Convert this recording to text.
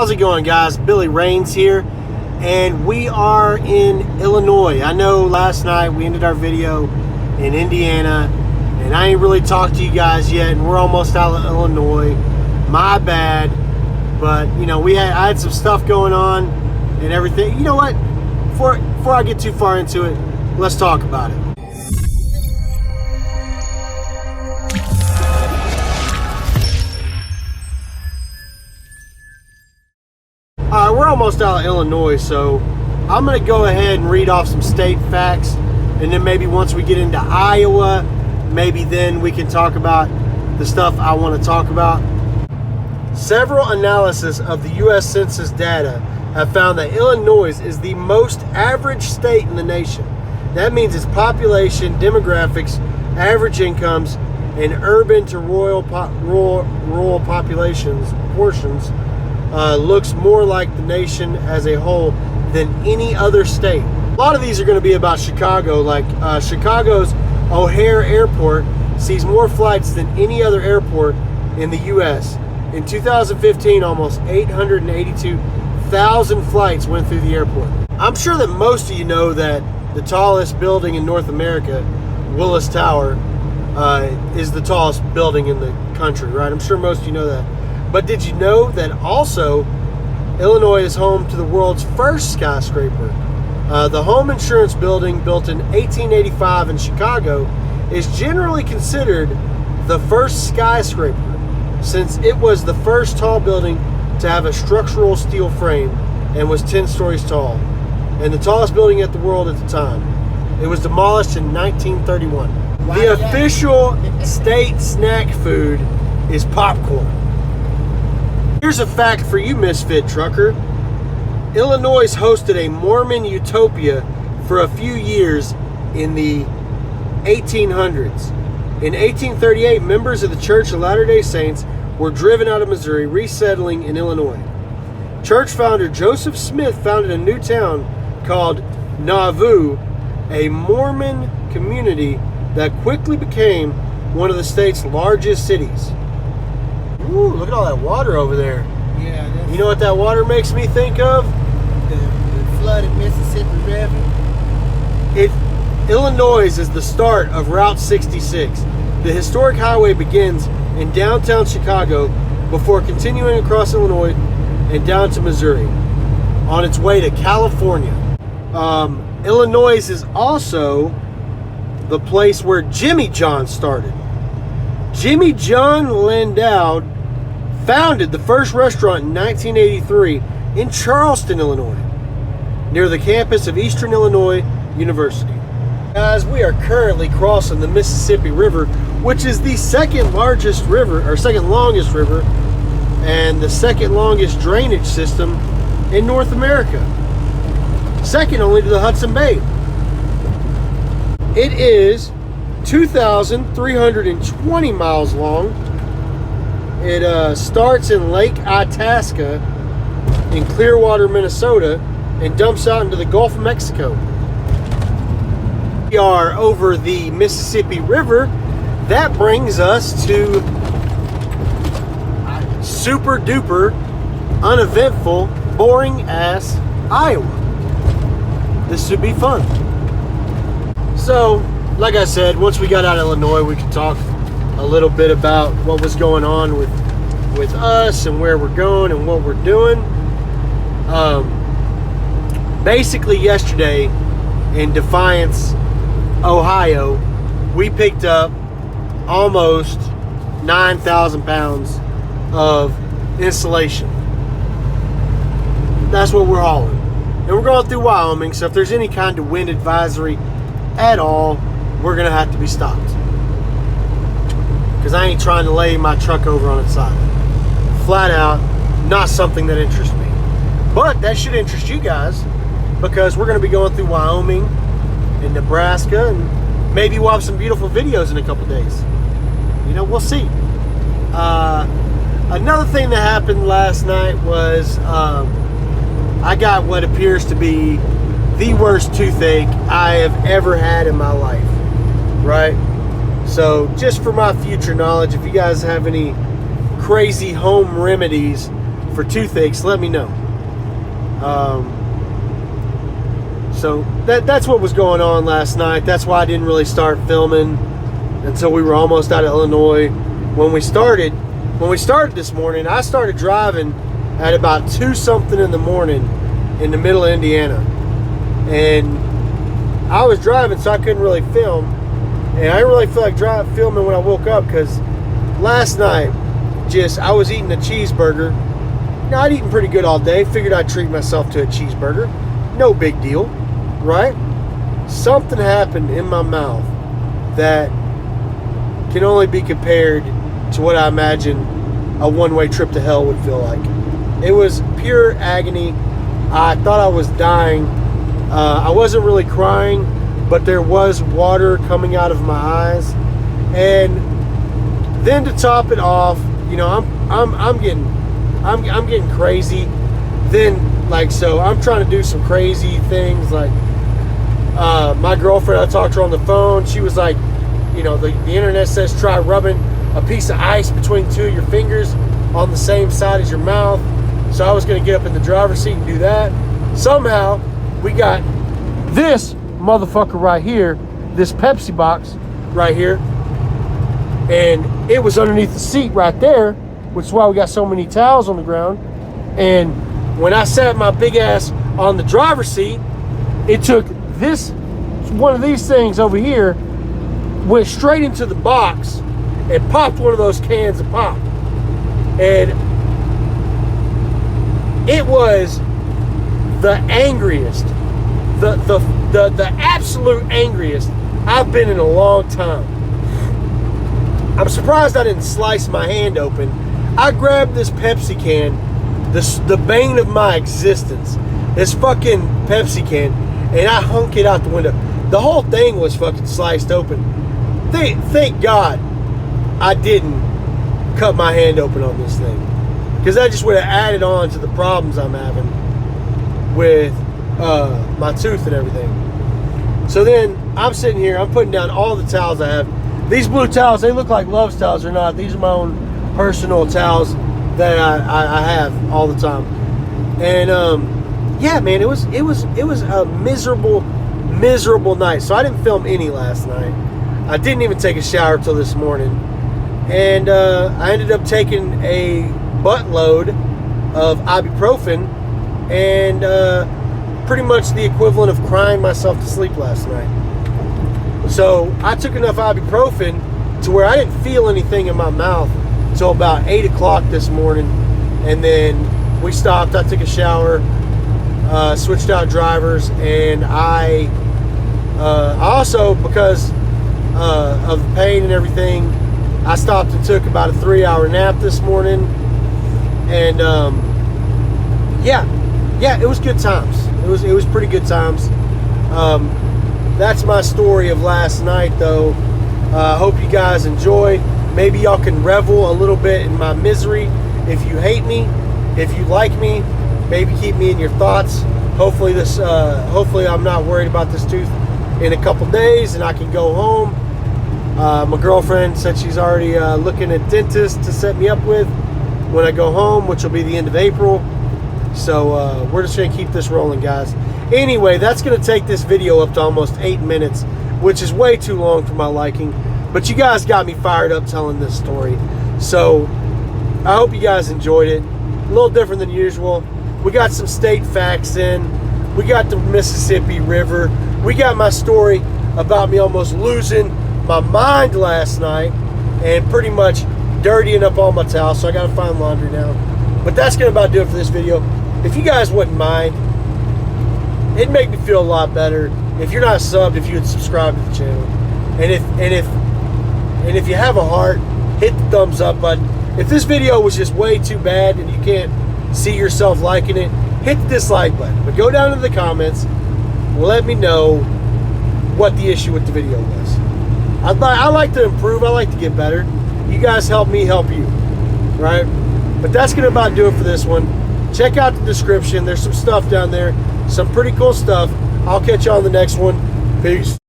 How's it going, guys? Billy Rains here, and we are in Illinois. I know last night we ended our video in Indiana, and I ain't really talked to you guys yet, and we're almost out of Illinois. My bad, but you know, I had some stuff going on and everything. You know what? Before I get too far into it, let's talk about it. Alright, we're almost out of Illinois, so I'm going to go ahead and read off some state facts, and then maybe once we get into Iowa, maybe then we can talk about the stuff I want to talk about. Several analyses of the U.S. Census data have found that Illinois is the most average state in the nation. That means its population, demographics, average incomes, and urban to rural populations portions looks more like the nation as a whole than any other state. A lot of these are going to be about Chicago, like Chicago's O'Hare Airport sees more flights than any other airport in the U.S. In 2015, almost 882,000 flights went through the airport. I'm sure that most of you know that the tallest building in North America, Willis Tower, is the tallest building in the country, right? I'm sure most of you know that. But did you know that also Illinois is home to the world's first skyscraper? The home insurance building, built in 1885 in Chicago, is generally considered the first skyscraper, since it was the first tall building to have a structural steel frame and was 10 stories tall, and the tallest building in the world at the time. It was demolished in 1931. The official state snack food is popcorn. Here's a fact for you, misfit trucker. Illinois hosted a Mormon utopia for a few years in the 1800s. In 1838, members of the Church of Latter-day Saints were driven out of Missouri, resettling in Illinois. Church founder Joseph Smith founded a new town called Nauvoo, a Mormon community that quickly became one of the state's largest cities. Ooh, look at all that water over there. Yeah. You know what that water makes me think of? The flooded Mississippi River. Illinois is the start of Route 66. The historic highway begins in downtown Chicago before continuing across Illinois and down to Missouri on its way to California. Illinois is also the place where Jimmy John started. Jimmy John Landau founded the first restaurant in 1983 in Charleston, Illinois, near the campus of Eastern Illinois University. Guys, we are currently crossing the Mississippi River, which is the second largest river, or second longest river, and the second longest drainage system in North America, second only to the Hudson Bay. It is 2,320 miles long. It starts in Lake Itasca in Clearwater, Minnesota, and dumps out into the Gulf of Mexico. We are over the Mississippi River. That brings us to super duper uneventful, boring ass Iowa. This should be fun. So, like I said, once we got out of Illinois, we could talk a little bit about what was going on with us and where we're going and what we're doing. Basically, yesterday in Defiance, Ohio, we picked up almost 9,000 pounds of insulation. That's what we're hauling. And we're going through Wyoming, so if there's any kind of wind advisory at all, we're gonna have to be stopped, because I ain't trying to lay my truck over on its side. Flat out, not something that interests me. But that should interest you guys, because we're gonna be going through Wyoming and Nebraska, and maybe we'll have some beautiful videos in a couple days. You know, we'll see. Another thing that happened last night was I got what appears to be the worst toothache I have ever had in my life, right? So just for my future knowledge, if you guys have any crazy home remedies for toothaches, let me know. So that's what was going on last night. That's why I didn't really start filming until we were almost out of Illinois. When we started this morning, I started driving at about 2-something in the morning in the middle of Indiana. And I was driving, so I couldn't really film. And I didn't really feel like filming when I woke up, because last night, I was eating a cheeseburger. Now, I'd eaten pretty good all day. Figured I'd treat myself to a cheeseburger. No big deal, right? Something happened in my mouth that can only be compared to what I imagine a one-way trip to hell would feel like. It was pure agony. I thought I was dying. I wasn't really crying, but there was water coming out of my eyes. And then to top it off, you know, I'm getting crazy. Then, like, so I'm trying to do some crazy things. Like, my girlfriend, I talked to her on the phone. She was like, you know, the internet says try rubbing a piece of ice between two of your fingers on the same side as your mouth. So I was going to get up in the driver's seat and do that. Somehow, we got this motherfucker right here, this Pepsi box right here, and it was underneath the seat right there, which is why we got so many towels on the ground. And when I sat my big ass on the driver's seat, it took this, one of these things over here, went straight into the box and popped one of those cans of pop. And it was the angriest, the absolute angriest I've been in a long time. I'm surprised I didn't slice my hand open. I grabbed this Pepsi can, the bane of my existence, this fucking Pepsi can, and I hunk it out the window. The whole thing was fucking sliced open. Thank God I didn't cut my hand open on this thing, because that just would have added on to the problems I'm having with my tooth and everything. So then I'm sitting here, I'm putting down all the towels I have. These blue towels, they look like Love's towels or not. These are my own personal towels that I have all the time. And yeah, man, it was a miserable night. So I didn't film any last night. I didn't even take a shower till this morning. And I ended up taking a buttload of ibuprofen, and pretty much the equivalent of crying myself to sleep last night. So I took enough ibuprofen to where I didn't feel anything in my mouth until about 8 o'clock this morning. And then we stopped, I took a shower, switched out drivers, and I also, because of the pain and everything, I stopped and took about a 3-hour nap this morning. And yeah, it was good times. It was pretty good times. That's my story of last night, though. Hope you guys enjoyed. Maybe y'all can revel a little bit in my misery. If you hate me, if you like me, maybe keep me in your thoughts. Hopefully I'm not worried about this tooth in a couple days, and I can go home. My girlfriend said she's already looking at dentists to set me up with when I go home, which will be the end of April. So we're just gonna keep this rolling, guys. Anyway, that's gonna take this video up to almost 8 minutes, which is way too long for my liking. But you guys got me fired up telling this story. So I hope you guys enjoyed it. A little different than usual. We got some state facts in. We got the Mississippi River. We got my story about me almost losing my mind last night and pretty much dirtying up all my towels. So I gotta find laundry now. But that's gonna about do it for this video. If you guys wouldn't mind, it'd make me feel a lot better if you're not subbed, if you would subscribe to the channel. And if you have a heart, hit the thumbs up button. If this video was just way too bad and you can't see yourself liking it, hit the dislike button. But go down to the comments, let me know what the issue with the video was. I like to improve, I like to get better. You guys help me help you, right? But that's gonna about do it for this one. Check out the description, there's some stuff down there, some pretty cool stuff. I'll catch you on the next one. Peace.